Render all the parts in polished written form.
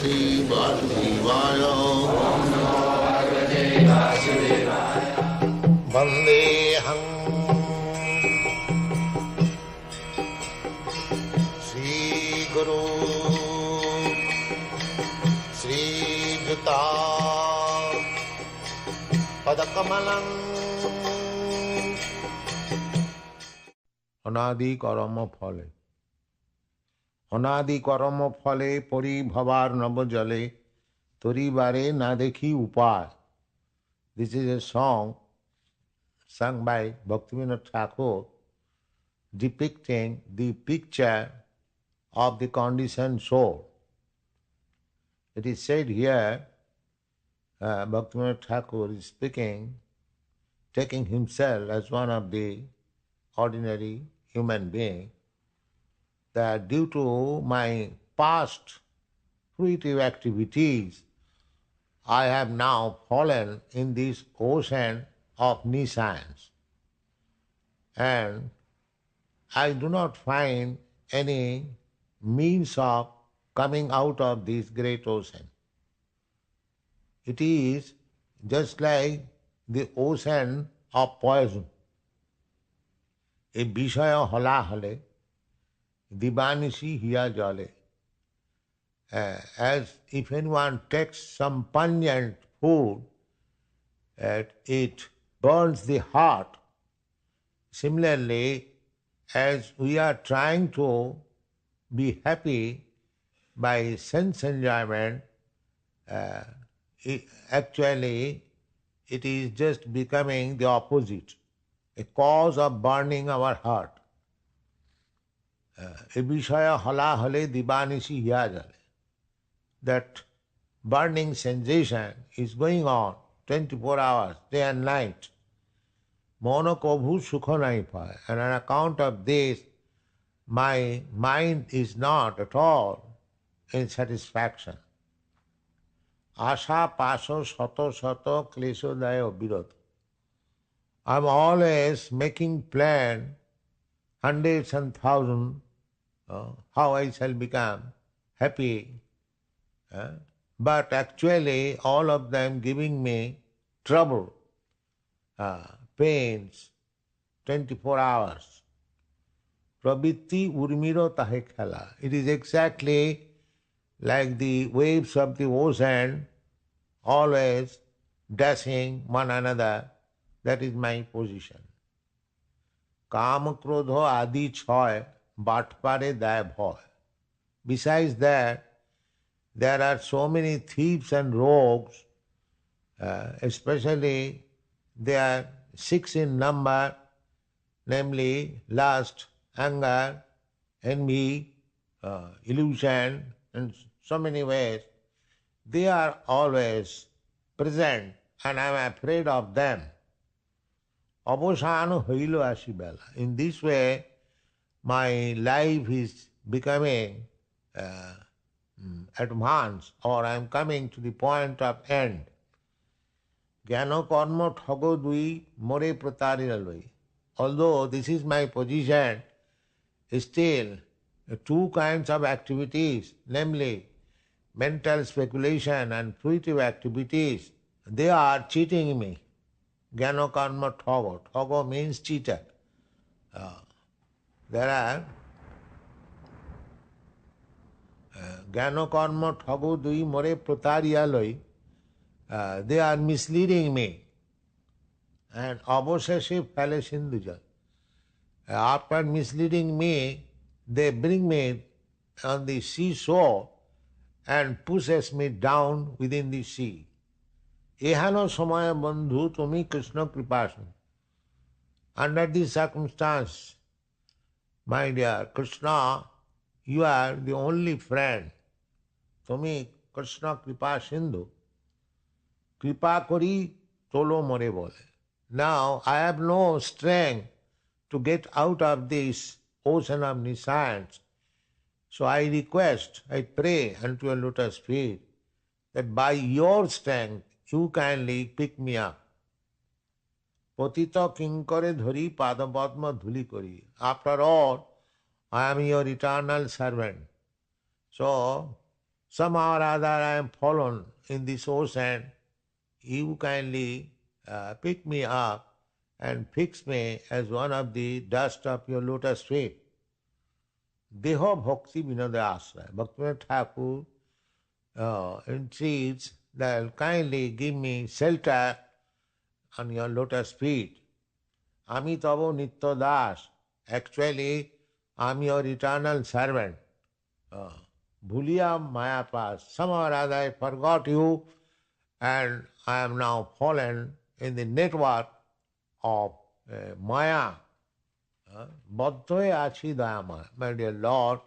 Shri Vasudevaya. Vandeham Shri Guru Shri Juta Padakamalam. অনাদি কর্ম ফলে অনাদি কর্ম ফলে পরিভবার নবজলে তরিবারে না দেখি উপায়. This is a song sung by Bhaktivinoda Thakur depicting the picture of the conditioned soul. It is said here, Bhaktivinoda Thakur is speaking, taking himself as one of the ordinary human being, that due to my past fruitive activities, I have now fallen in this ocean of nescience. And I do not find any means of coming out of this great ocean. It is just like the ocean of poison. A bishaya hola hale, dibanisi hiya jale. As if anyone takes some pungent food, it burns the heart. Similarly, as we are trying to be happy by sense enjoyment, actually it is just becoming the opposite, a cause of burning our heart. A bishaya hala hale dibanisi hiya jale. That burning sensation is going on 24 hours, day and night. Mono kobhu sukha nahi paye. And on account of this, my mind is not at all in satisfaction. Asha paso sato sato klesho dayo biroto. I'm always making plan, hundreds and thousands, how I shall become happy. But actually all of them giving me trouble, pains, 24 hours. Pravitti urmiro tahe khala. It is exactly like the waves of the ocean, always dashing one another. That is my position. Kam krodho adi choy, batpare day bhoy. Besides that, there are so many thieves and rogues, especially they are 6 in number, namely lust, anger, envy, illusion, and so many ways. They are always present and I am afraid of them. Abosano hoilo asibela. In this way, my life is becoming advanced, or I am coming to the point of end. Jnana karma thago dui more pratariraloi. Although this is my position, still 2 kinds of activities, namely mental speculation and fruitive activities, they are cheating me. Jnana karma thago. Thago means cheater. There are Jnana karma thago dui more pratariyaloi. They are misleading me. And aboseshe phale sindhujal. After misleading me, they bring me on the seashore and pushes me down within the sea. Ehano samaya bandhu tumi Krishna kripasu. Under this circumstance, my dear Krishna, you are the only friend. Tumi Krishna kripa sindhu. Kripa kori tolo more bole. Now I have no strength to get out of this ocean of nescience. So I request, I pray unto your lotus feet that by your strength you kindly pick me up. Patita kinkare dhari padapatma dhuli kori. After all, I am your eternal servant. So somehow or other I am fallen in this ocean. You kindly pick me up and fix me as one of the dust of your lotus feet. Deho Bhakti Vinoda Asraya. Bhaktivinoda Thakur entreats that kindly give me shelter on your lotus feet. Ami tavo nitya das. Actually, I am your eternal servant. Bhuliya Maya Pas. Somehow or other I forgot you and I am now fallen in the network of Maya. Baddhoye achi dayama. My dear Lord,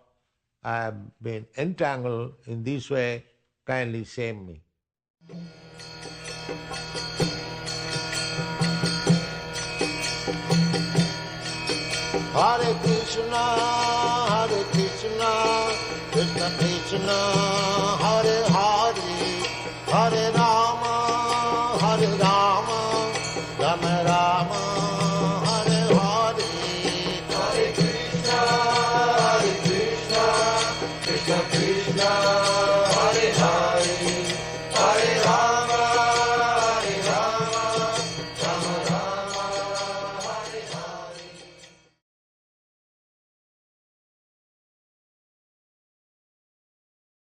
I have been entangled in this way. Kindly save me. Hare Krishna, Krishna Krishna, Hare Hare, Hare Rama, Rama Rama, Hare Hare. Hare Krishna, Krishna Krishna.